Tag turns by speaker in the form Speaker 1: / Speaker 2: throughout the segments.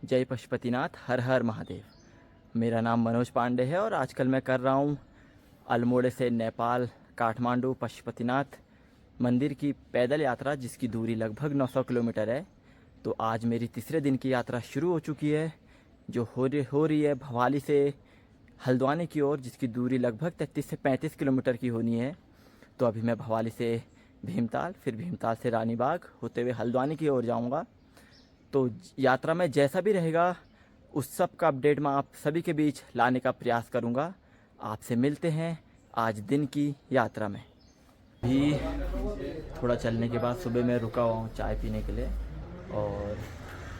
Speaker 1: जय पशुपतिनाथ, हर हर महादेव। मेरा नाम मनोज पांडे है और आजकल मैं कर रहा हूँ अल्मोड़े से नेपाल काठमांडू पशुपतिनाथ मंदिर की पैदल यात्रा, जिसकी दूरी लगभग 900 किलोमीटर है। तो आज मेरी तीसरे दिन की यात्रा शुरू हो चुकी है, जो हो रही है भवाली से हल्द्वानी की ओर, जिसकी दूरी लगभग 33 से 35 किलोमीटर की होनी है। तो अभी मैं भवाली से भीमताल, फिर भीमताल से रानीबाग होते हुए हल्द्वानी की ओर जाऊंगा। तो यात्रा में जैसा भी रहेगा उस सब का अपडेट मैं आप सभी के बीच लाने का प्रयास करूंगा। आपसे मिलते हैं आज दिन की यात्रा में। भी थोड़ा चलने के बाद सुबह मैं रुका हुआ हूँ चाय पीने के लिए, और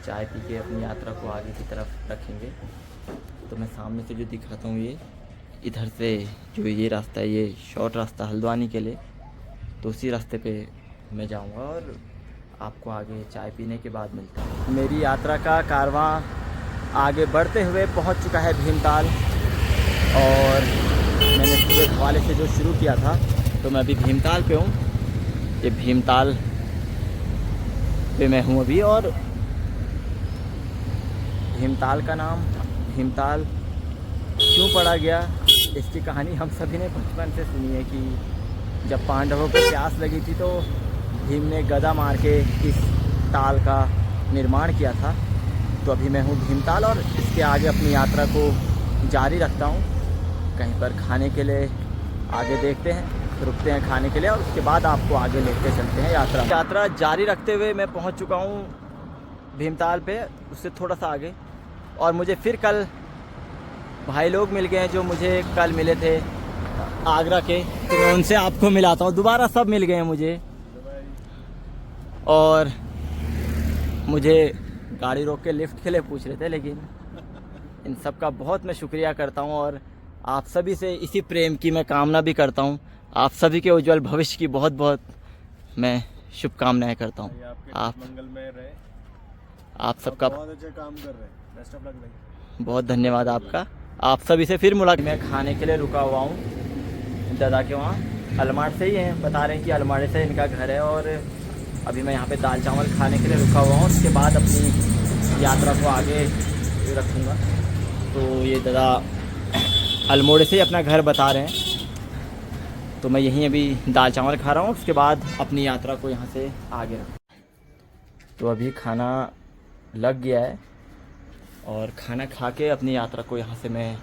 Speaker 1: चाय पी के अपनी यात्रा को आगे की तरफ रखेंगे। तो मैं सामने से जो दिखाता हूँ, ये इधर से जो ये रास्ता है, ये शॉर्ट रास्ता हल्द्वानी के लिए, तो उसी रास्ते पे मैं जाऊँगा और आपको आगे चाय पीने के बाद मिलता है। मेरी यात्रा का कारवां आगे बढ़ते हुए पहुंच चुका है भीमताल, और मैंने सुबह भवाली से जो शुरू किया था, तो मैं अभी भीमताल पे हूँ। ये भीमताल पे मैं हूँ अभी, और भीमताल का नाम भीमताल क्यों पड़ा गया, इसकी कहानी हम सभी ने बचपन से सुनी है कि जब पांडवों को प्यास लगी थी तो भीम ने गदा मार के इस ताल का निर्माण किया था। तो अभी मैं हूँ भीमताल और इसके आगे अपनी यात्रा को जारी रखता हूँ। कहीं पर खाने के लिए आगे देखते हैं, रुकते हैं खाने के लिए, और उसके बाद आपको आगे लेके चलते हैं यात्रा जारी रखते हुए मैं पहुँच चुका हूँ भीमताल पे, उससे थोड़ा सा आगे। और मुझे फिर कल भाई लोग मिल गए हैं जो मुझे कल मिले थे आगरा के, तो मैं उनसे आपको मिलाता हूँ। दोबारा सब मिल गए हैं मुझे, और मुझे गाड़ी रोक के लिफ्ट के लिए पूछ रहे थे, लेकिन इन सब का बहुत मैं शुक्रिया करता हूं, और आप सभी से इसी प्रेम की मैं कामना भी करता हूं। आप सभी के उज्जवल भविष्य की बहुत बहुत मैं शुभकामनाएं करता हूं। आप
Speaker 2: मंगलमय रहे,
Speaker 1: आप सबका
Speaker 2: बहुत अच्छा काम कर रहे हैं। बेस्ट ऑफ लक भाई।
Speaker 1: बहुत धन्यवाद आपका। आप सभी से फिर मुलाकात। मैं खाने के लिए रुका हुआ हूँ दादा के वहाँ, अलमाड़ से ही हैं, बता रहे हैं कि अलमाड़े से इनका घर है, और अभी मैं यहाँ पे दाल चावल खाने के लिए रुका हुआ हूँ। उसके बाद अपनी यात्रा को आगे रखूँगा। तो ये दादा अल्मोड़े से ही अपना घर बता रहे हैं, तो मैं यहीं अभी दाल चावल खा रहा हूँ, उसके बाद अपनी यात्रा को यहाँ से आगे रखूँ। तो अभी खाना लग गया है, और खाना खा के अपनी यात्रा को यहाँ से मैं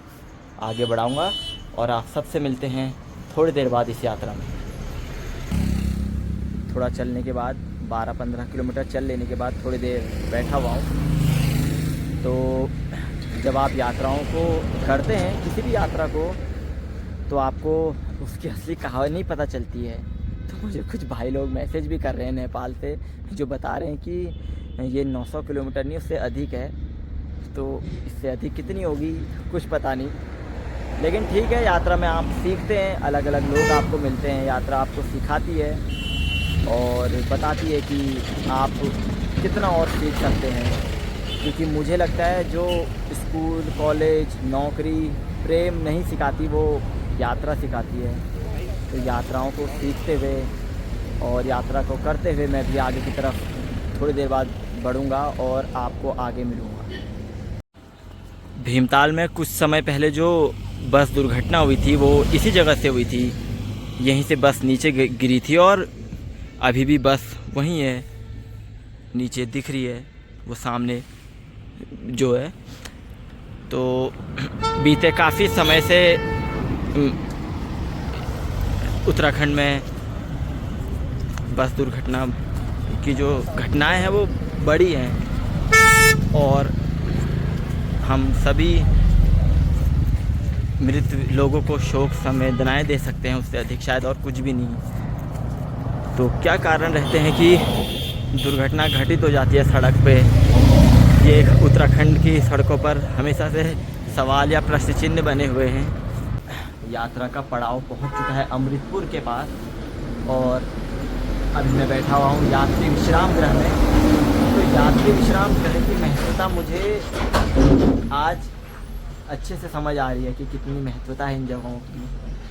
Speaker 1: आगे बढ़ाऊँगा, और आप सबसे मिलते हैं थोड़ी देर बाद इस यात्रा में। थोड़ा चलने के बाद 12-15 किलोमीटर चल लेने के बाद थोड़ी देर बैठा हुआ हूँ। तो जब आप यात्राओं को करते हैं, किसी भी यात्रा को, तो आपको उसकी असली कहानी पता चलती है। तो मुझे कुछ भाई लोग मैसेज भी कर रहे हैं नेपाल से, जो बता रहे हैं कि ये 900 किलोमीटर नहीं, उससे अधिक है। तो इससे अधिक कितनी होगी कुछ पता नहीं, लेकिन ठीक है, यात्रा में आप सीखते हैं, अलग अलग लोग आपको मिलते हैं, यात्रा आपको सिखाती है और बताती है कि आप कितना और सीख सकते हैं। क्योंकि मुझे लगता है जो स्कूल, कॉलेज, नौकरी, प्रेम नहीं सिखाती, वो यात्रा सिखाती है। तो यात्राओं को सीखते हुए और यात्रा को करते हुए मैं भी आगे की तरफ थोड़ी देर बाद बढ़ूँगा और आपको आगे मिलूँगा। भीमताल में कुछ समय पहले जो बस दुर्घटना हुई थी, वो इसी जगह से हुई थी। यहीं से बस नीचे गिरी थी, और अभी भी बस वहीं है, नीचे दिख रही है वो सामने जो है। तो बीते काफ़ी समय से उत्तराखंड में बस दुर्घटना की जो घटनाएं हैं वो बड़ी हैं, और हम सभी मृत लोगों को शोक संवेदनाएं दे सकते हैं, उससे अधिक शायद और कुछ भी नहीं। तो क्या कारण रहते हैं कि दुर्घटना घटित हो जाती है सड़क पे? ये उत्तराखंड की सड़कों पर हमेशा से सवाल या प्रश्न चिन्ह बने हुए हैं। यात्रा का पड़ाव पहुंच चुका है अमृतपुर के पास, और अभी मैं बैठा हुआ हूँ यात्री विश्राम गृह में। तो यात्री विश्राम गृह की महत्वता मुझे आज अच्छे से समझ आ रही है कि कितनी महत्वता है इन जगहों की।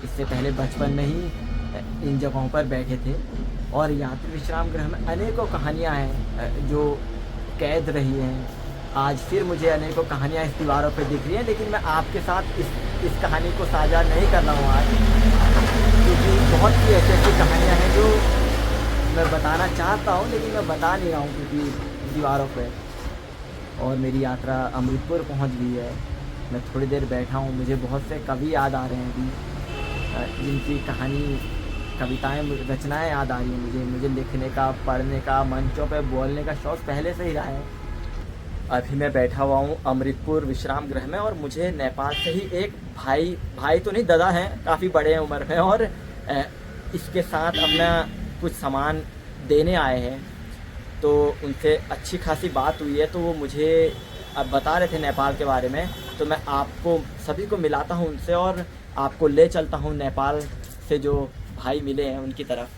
Speaker 1: इससे पहले बचपन में ही इन जगहों पर बैठे थे, और यात्री विश्राम गृह में अनेकों कहानियाँ हैं जो कैद रही हैं आज फिर मुझे अनेकों कहानियाँ इस दीवारों पे दिख रही हैं, लेकिन मैं आपके साथ इस कहानी को साझा नहीं कर रहा हूँ आज, क्योंकि बहुत सी ऐसी ऐसी कहानियाँ हैं जो मैं बताना चाहता हूँ लेकिन मैं बता नहीं रहा हूँ क्योंकि दीवारों पे। और मेरी यात्रा अमृतपुर पहुँच गई है। मैं थोड़ी देर बैठा हूँ, मुझे बहुत से कवि याद आ रहे हैं अभी, जिनकी कहानी कविताएं रचनाएं याद आ रही हैं मुझे लिखने का, पढ़ने का, मंचों पे बोलने का शौक़ पहले से ही रहा है। अभी मैं बैठा हुआ हूँ अमृतपुर विश्राम गृह में, और मुझे नेपाल से ही एक भाई तो नहीं, दादा हैं, काफ़ी बड़े हैं उम्र में, और इसके साथ अपना कुछ सामान देने आए हैं। तो उनसे अच्छी खासी बात हुई है, तो वो मुझे अब बता रहे थे नेपाल के बारे में। तो मैं आपको सभी को मिलाता हूँ उनसे और आपको ले चलता हूँ नेपाल से जो भाई मिले हैं उनकी तरफ।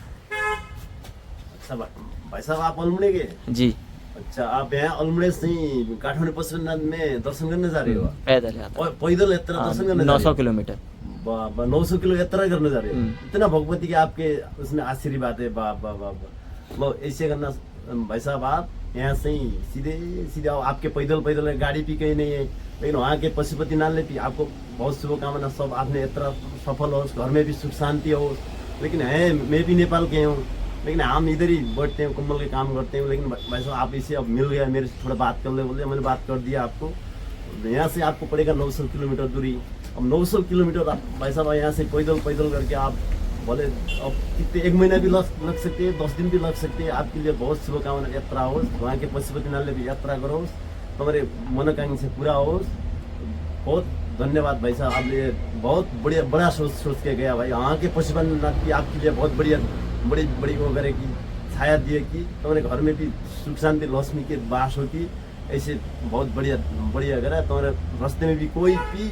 Speaker 3: अच्छा भाई साहब, आप अल्मोड़े के?
Speaker 1: जी।
Speaker 3: अच्छा, आप यहाँ अल्मोड़े से काठमाडौँ पशुपतिनाथ में दर्शन करने जा रहे हो?
Speaker 1: पैदल यात्रा,
Speaker 3: और पैदल यात्रा दर्शन करने
Speaker 1: 900 किलोमीटर।
Speaker 3: 900 किलो यात्रा करने जा रहे हो? इतना भगवती के आपके उसमें आशीर्वाद है। बाप बाप बाप। लो ऐसे करना भाई साहब, आप यहाँ से ही सीधे आओ। आपके पैदल गाड़ी भी कहीं नहीं है, लेकिन वहाँ के पशुपतिनाथ में भी आपको बहुत शुभकामना। सब आपने यात्रा सफल हो, घर में भी सुख शांति हो। लेकिन है, मैं भी नेपाल के हूँ, लेकिन हम इधर ही बैठते हैं, कम्बल के काम करते हैं। लेकिन भाई साहब, आप इसे अब मिल गया, मेरे से थोड़ा बात कर ले बोले, मैंने बात कर दिया आपको। यहाँ से आपको पड़ेगा 900 किलोमीटर दूरी। अब 900 किलोमीटर आप भाई साहब यहाँ से पैदल करके आप बोले अब कितने, 1 महीना भी लग सकते हैं, 10 दिन भी लग सकते हैं। आपके लिए बहुत शुभकामना। यात्रा हो, वहाँ के पशुपतिनाथ में भी यात्रा करो, तुम्हारे मनोकांक्षा पूरा हो। बहुत धन्यवाद भाई साहब, आपने बहुत बड़ा सोच के गया भाई। वहाँ के पशुपतिनाथ की आपके लिए बहुत बड़ी वो करे की छाया दिए कि तुम्हारे घर में भी सुख शांति लक्ष्मी के वास होती। ऐसे बहुत बढ़िया करा। तुम्हारे रास्ते में भी कोई भी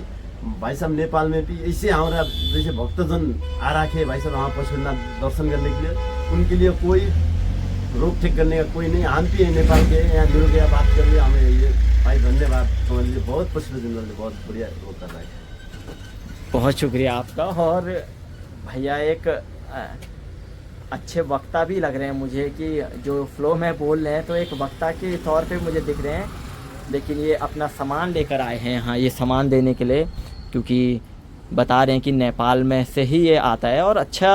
Speaker 3: भाई साहब नेपाल में भी ऐसे हमारा जैसे भक्तजन आ रखे भाई साहब वहाँ पशुपतिनाथ दर्शन करने के लिए, उनके लिए कोई रोक ठेक करने का कोई नहीं। हम भी नेपाल के यहाँ जुड़ गया, बात कर लिया हमें। ये भाई धन्यवाद, तुम्हारे लिए बहुत पशुपतिनाथ बहुत बढ़िया वो कर रहा है।
Speaker 1: बहुत शुक्रिया आपका। और भैया एक अच्छे वक्ता भी लग रहे हैं मुझे, कि जो फ्लो में बोल रहे हैं तो एक वक्ता के तौर पे मुझे दिख रहे हैं। लेकिन ये अपना सामान लेकर आए हैं यहाँ, ये सामान देने के लिए, क्योंकि बता रहे हैं कि नेपाल में से ही ये आता है और अच्छा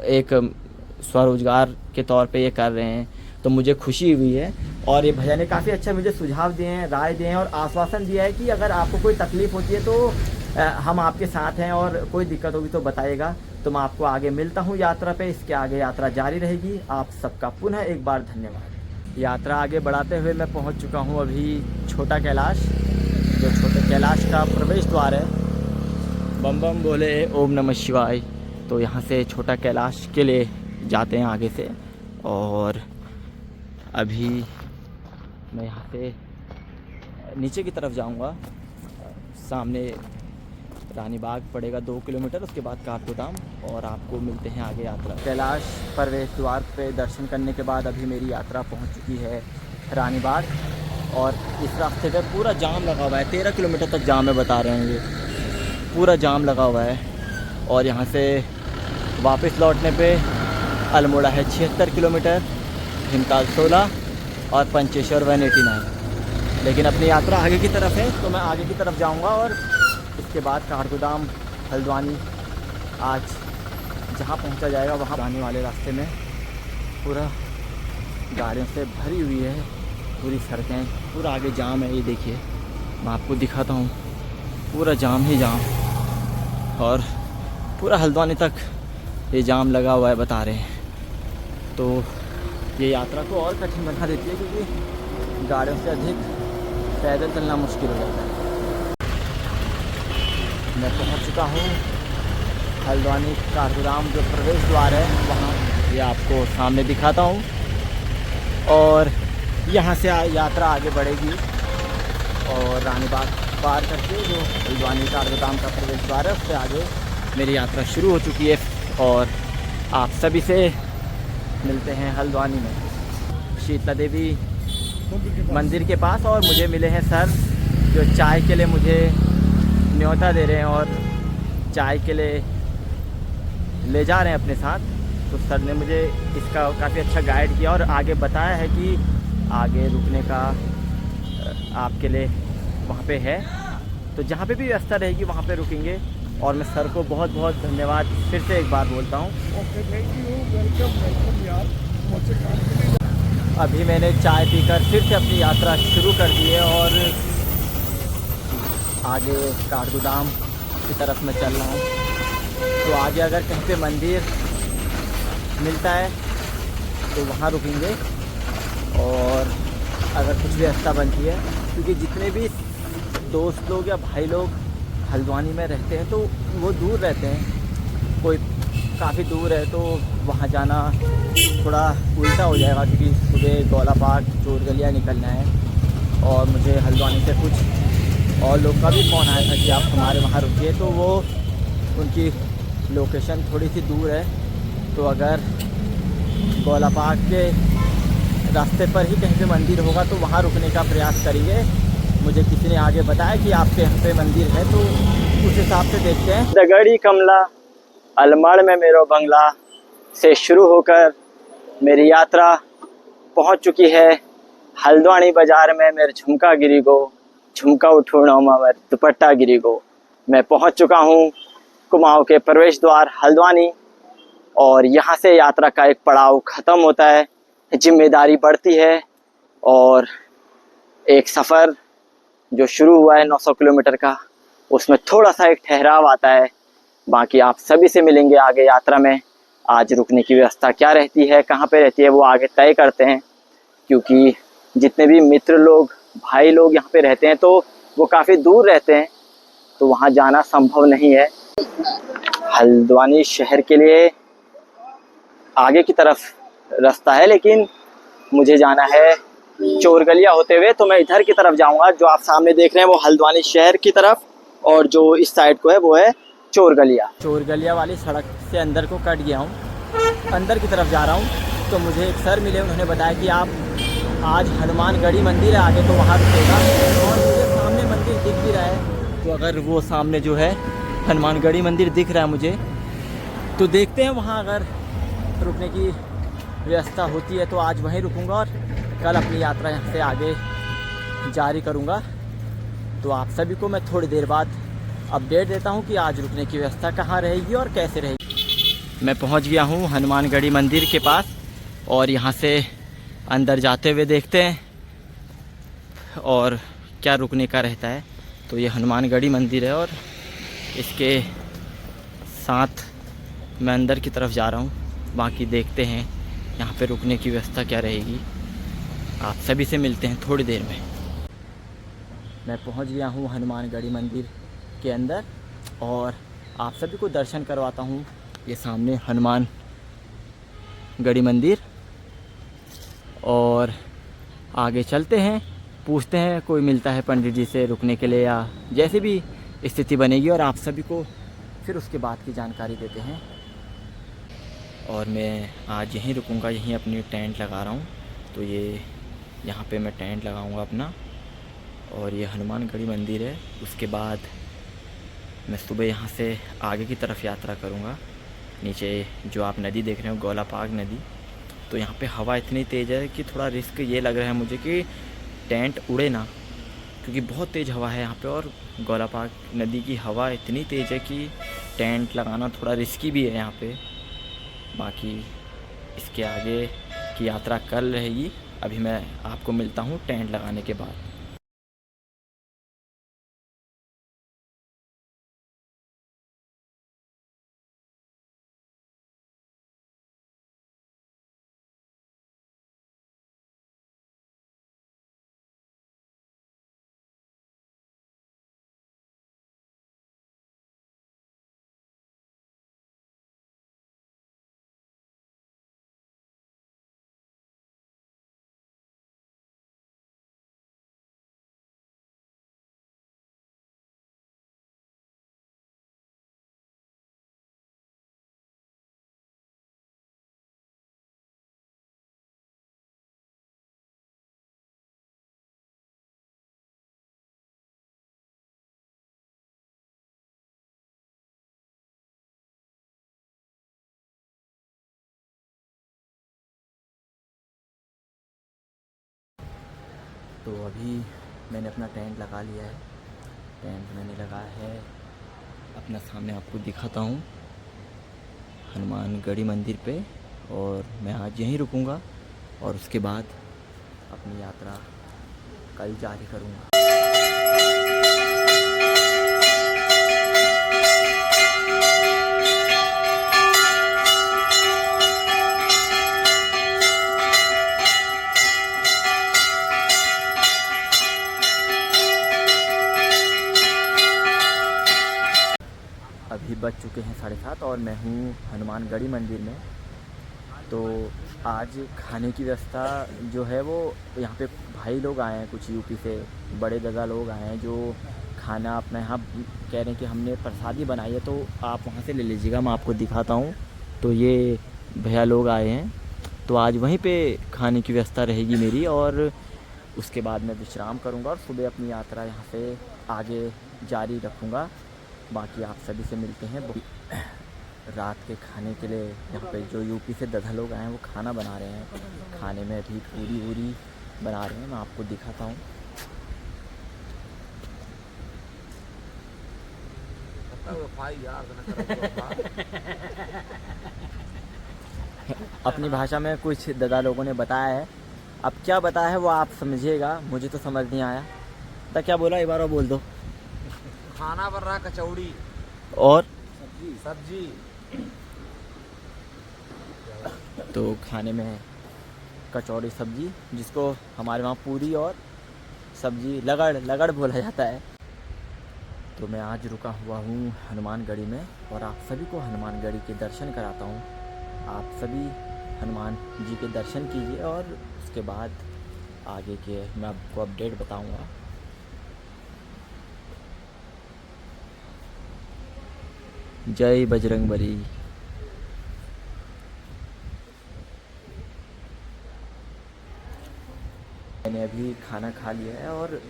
Speaker 1: एक स्वरोजगार के तौर पे ये कर रहे हैं। तो मुझे खुशी हुई है। और ये भैया ने काफ़ी अच्छा मुझे सुझाव दिए हैं, राय दिए हैं और आश्वासन दिया है कि अगर आपको कोई तकलीफ़ होती है तो हम आपके साथ हैं, और कोई दिक्कत होगी तो बताइएगा। तो मैं आपको आगे मिलता हूँ यात्रा पे। इसके आगे यात्रा जारी रहेगी। आप सबका पुनः एक बार धन्यवाद। यात्रा आगे बढ़ाते हुए मैं पहुँच चुका हूँ अभी छोटा कैलाश, जो छोटे कैलाश का प्रवेश द्वार है। बम बम बोले ओम नमः शिवाय। तो यहाँ से छोटा कैलाश के लिए जाते हैं आगे से। और अभी मैं यहाँ से नीचे की तरफ जाऊँगा। सामने रानी बाग पड़ेगा 2 किलोमीटर, उसके बाद काठगोदाम, और आपको मिलते हैं आगे यात्रा। कैलाश प्रवेश द्वार पे दर्शन करने के बाद अभी मेरी यात्रा पहुंच चुकी है रानी बाग। और इस रास्ते पे पूरा जाम लगा हुआ है, 13 किलोमीटर तक जाम है बता रहे हैं, ये पूरा जाम लगा हुआ है। और यहाँ से वापस लौटने पे अल्मोड़ा है 76 किलोमीटर, भीमताल 16 और पंचेश्वर 189। लेकिन अपनी यात्रा आगे की तरफ है, तो मैं आगे की तरफ जाऊँगा। और इसके बाद काठगोदाम, हल्द्वानी, आज जहाँ पहुँचा जाएगा वहाँ आने वाले रास्ते में पूरा गाड़ियों से भरी हुई है पूरी सड़कें। पूरा आगे जाम है, ये देखिए मैं आपको दिखाता हूँ, पूरा जाम ही जाम। और पूरा हल्द्वानी तक ये जाम लगा हुआ है बता रहे हैं। तो ये यात्रा को और कठिन बना देती है, क्योंकि गाड़ियों से अधिक पैदल चलना मुश्किल हो जाता है। मैं पहुंच चुका हूं हल्द्वानी काठगोदाम जो प्रवेश द्वार है वहां, ये आपको सामने दिखाता हूं। और यहां से यात्रा आगे बढ़ेगी और रानी बाग पार करके जो हल्द्वानी काठगोदाम का प्रवेश द्वार है उससे आगे मेरी यात्रा शुरू हो चुकी है। और आप सभी से मिलते हैं हल्द्वानी में शीतला देवी मंदिर के पास। और मुझे मिले हैं सर, जो चाय के लिए मुझे न्योता दे रहे हैं और चाय के लिए ले जा रहे हैं अपने साथ। तो सर ने मुझे इसका काफ़ी अच्छा गाइड किया और आगे बताया है कि आगे रुकने का आपके लिए वहाँ पे है। तो जहाँ पे भी व्यवस्था रहेगी वहाँ पे रुकेंगे। और मैं सर को बहुत बहुत धन्यवाद फिर से एक बार बोलता हूँ।
Speaker 2: Okay, thank you, welcome welcome यार, मुझसे काम के लिए।
Speaker 1: अभी मैंने चाय पीकर फिर से अपनी यात्रा शुरू कर दी है और आगे काठगोदाम की तरफ मैं चल रहा हूँ। तो आगे अगर कहीं पे मंदिर मिलता है तो वहाँ रुकेंगे, और अगर कुछ व्यवस्था बनती है, क्योंकि जितने भी दोस्त लोग या भाई लोग हल्द्वानी में रहते हैं तो वो दूर रहते हैं, कोई काफ़ी दूर है, तो वहाँ जाना थोड़ा उल्टा हो जाएगा, क्योंकि सुबह गौलापाट चोरगलिया निकलना है। और मुझे हल्द्वानी से कुछ और लोग का भी फ़ोन आया था कि आप हमारे वहाँ रुकिए, तो वो उनकी लोकेशन थोड़ी सी दूर है। तो अगर गौलापाट के रास्ते पर ही कहीं पे मंदिर होगा तो वहाँ रुकने का प्रयास करेंगे। मुझे किसी ने आगे बताया कि आपके यहाँ पे मंदिर है, तो उस हिसाब से देखते हैं। दगड़ी कमला अलमड़ में मेरो बंगला से शुरू होकर मेरी यात्रा पहुँच चुकी है हल्द्वानी बाज़ार में। मेरे झुमका गिरी गो, झुमका उठूना मेरे दुपट्टा गिरी गो। मैं पहुँच चुका हूँ कुमाऊँ के प्रवेश द्वार हल्द्वानी, और यहाँ से यात्रा का एक पड़ाव ख़त्म होता है, जिम्मेदारी बढ़ती है, और एक सफ़र जो शुरू हुआ है 900 किलोमीटर का, उसमें थोड़ा सा एक ठहराव आता है। बाकी आप सभी से मिलेंगे आगे यात्रा में। आज रुकने की व्यवस्था क्या रहती है, कहाँ पे रहती है, वो आगे तय करते हैं, क्योंकि जितने भी मित्र लोग, भाई लोग यहाँ पे रहते हैं तो वो काफ़ी दूर रहते हैं, तो वहाँ जाना संभव नहीं है। हल्द्वानी शहर के लिए आगे की तरफ रास्ता है, लेकिन मुझे जाना है चोरगलिया होते हुए, तो मैं इधर की तरफ जाऊंगा। जो आप सामने देख रहे हैं वो हल्द्वानी शहर की तरफ, और जो इस साइड को है वो है चोरगलिया। चोरगलिया वाली सड़क से अंदर को कट गया हूँ, अंदर की तरफ जा रहा हूँ। तो मुझे एक सर मिले, उन्होंने बताया कि आप आज हनुमानगढ़ी मंदिर है आगे, तो वहाँ रुकेगा। और मुझे सामने मंदिर दिख भी रहा है, तो अगर वो सामने जो है हनुमानगढ़ी मंदिर दिख रहा है मुझे, तो देखते हैं वहाँ अगर रुकने की व्यवस्था होती है तो आज वहीं रुकूंगा, और कल अपनी यात्रा यहाँ से आगे जारी करूँगा। तो आप सभी को मैं थोड़ी देर बाद अपडेट देता हूँ कि आज रुकने की व्यवस्था कहाँ रहेगी और कैसे रहेगी। मैं पहुँच गया हूँ हनुमानगढ़ी मंदिर के पास, और यहाँ से अंदर जाते हुए देखते हैं और क्या रुकने का रहता है। तो ये हनुमानगढ़ी मंदिर है, और इसके साथ मैं अंदर की तरफ जा रहा हूँ। बाकी देखते हैं यहाँ पे रुकने की व्यवस्था क्या रहेगी। आप सभी से मिलते हैं थोड़ी देर में। मैं पहुँच गया हूँ हनुमानगढ़ी मंदिर के अंदर, और आप सभी को दर्शन करवाता हूँ। ये सामने हनुमानगढ़ी मंदिर, और आगे चलते हैं, पूछते हैं कोई मिलता है पंडित जी से रुकने के लिए, या जैसे भी स्थिति बनेगी, और आप सभी को फिर उसके बाद की जानकारी देते हैं। और मैं आज यहीं रुकूंगा, यहीं अपनी टेंट लगा रहा हूँ। तो ये यहाँ पे मैं टेंट लगाऊंगा अपना, और ये हनुमानगढ़ी मंदिर है। उसके बाद मैं सुबह यहाँ से आगे की तरफ यात्रा करूँगा। नीचे जो आप नदी देख रहे हो, गौलापाग नदी, तो यहाँ पे हवा इतनी तेज़ है कि थोड़ा रिस्क ये लग रहा है मुझे कि टेंट उड़े ना, क्योंकि बहुत तेज़ हवा है यहाँ पे, और गौलापाग नदी की हवा इतनी तेज़ है कि टेंट लगाना थोड़ा रिस्की भी है यहाँ पे। बाकी इसके आगे की यात्रा कल रहेगी। अभी मैं आपको मिलता हूँ टेंट लगाने के बाद। तो अभी मैंने अपना टेंट लगा लिया है। टेंट मैंने लगाया है अपना, सामने आपको दिखाता हूँ, हनुमानगढ़ी मंदिर पे। और मैं आज यहीं रुकूंगा और उसके बाद अपनी यात्रा कल जारी करूँगा। अभी बज चुके हैं 7:30 और मैं हूँ हनुमानगढ़ी मंदिर में। तो आज खाने की व्यवस्था जो है वो यहाँ पे भाई लोग आए हैं कुछ यूपी से, बड़े दादा लोग आए हैं जो खाना अपना यहाँ कह रहे हैं कि हमने प्रसादी बनाई है, तो आप वहाँ से ले लीजिएगा, मैं आपको दिखाता हूँ। तो ये भैया लोग आए हैं, तो आज वहीं पे खाने की व्यवस्था रहेगी मेरी, और उसके बाद मैं विश्राम करूँगा और सुबह अपनी यात्रा यहाँ से आगे जारी रखूँगा। बाकी आप सभी से मिलते हैं। रात के खाने के लिए यहाँ पे जो यूपी से दादा लोग आए हैं वो खाना बना रहे हैं। खाने में अभी पूरी वूरी बना रहे हैं, मैं आपको दिखाता हूँ। अपनी भाषा में कुछ दादा लोगों ने बताया है, अब क्या बताया है वो आप समझिएगा, मुझे तो समझ नहीं आया। तो क्या बोला, एक बार और बोल दो।
Speaker 4: खाना बन रहा कचौड़ी
Speaker 1: और
Speaker 4: सब्जी।
Speaker 1: तो खाने में कचौड़ी सब्जी, जिसको हमारे वहाँ पूरी और सब्जी लगड़ बोला जाता है। तो मैं आज रुका हुआ हूँ हनुमानगढ़ी में और आप सभी को हनुमानगढ़ी के दर्शन कराता हूँ। आप सभी हनुमान जी के दर्शन कीजिए और उसके बाद आगे के मैं आपको अपडेट बताऊँगा। जय बजरंगबली। मैंने अभी खाना खा लिया है और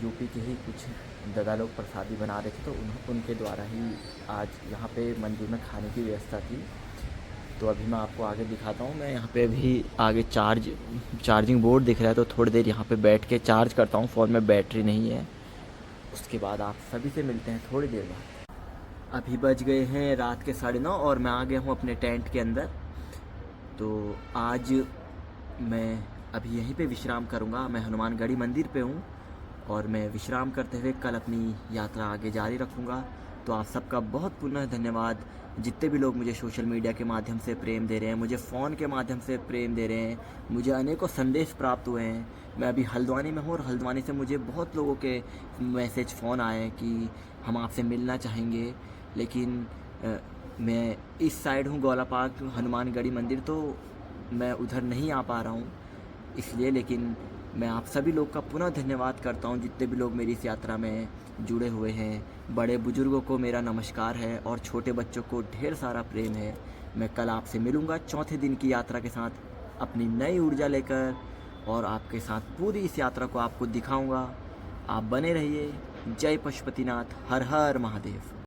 Speaker 1: यूपी के ही कुछ दादा लोग प्रसादी बना रहे थे, तो उनके द्वारा ही आज यहाँ पे मंदिर में खाने की व्यवस्था थी। तो अभी मैं आपको आगे दिखाता हूँ। मैं यहाँ पे अभी आगे चार्जिंग बोर्ड दिख रहा है, तो थोड़ी देर यहाँ पे बैठ के चार्ज करता हूँ, फ़ोन में बैटरी नहीं है। उसके बाद आप सभी से मिलते हैं थोड़ी देर बाद। अभी बज गए हैं रात के 9:30 और मैं आ गया हूँ अपने टेंट के अंदर। तो आज मैं अभी यहीं पे विश्राम करूँगा। मैं हनुमानगढ़ी मंदिर पे हूँ और मैं विश्राम करते हुए कल अपनी यात्रा आगे जारी रखूँगा। तो आप सबका बहुत पुनः धन्यवाद, जितने भी लोग मुझे सोशल मीडिया के माध्यम से प्रेम दे रहे हैं, मुझे फ़ोन के माध्यम से प्रेम दे रहे हैं। मुझे अनेकों संदेश प्राप्त हुए हैं। मैं अभी हल्द्वानी में हूँ और हल्द्वानी से मुझे बहुत लोगों के मैसेज फ़ोन आए कि हम आपसे मिलना चाहेंगे, लेकिन मैं इस साइड हूँ गौलापाक हनुमानगढ़ी मंदिर, तो मैं उधर नहीं आ पा रहा हूँ इसलिए। लेकिन मैं आप सभी लोग का पुनः धन्यवाद करता हूँ, जितने भी लोग मेरी इस यात्रा में जुड़े हुए हैं। बड़े बुजुर्गों को मेरा नमस्कार है और छोटे बच्चों को ढेर सारा प्रेम है। मैं कल आपसे मिलूँगा चौथे दिन की यात्रा के साथ अपनी नई ऊर्जा लेकर, और आपके साथ पूरी इस यात्रा को आपको दिखाऊँगा। आप बने रहिए। जय पशुपतिनाथ, हर हर महादेव।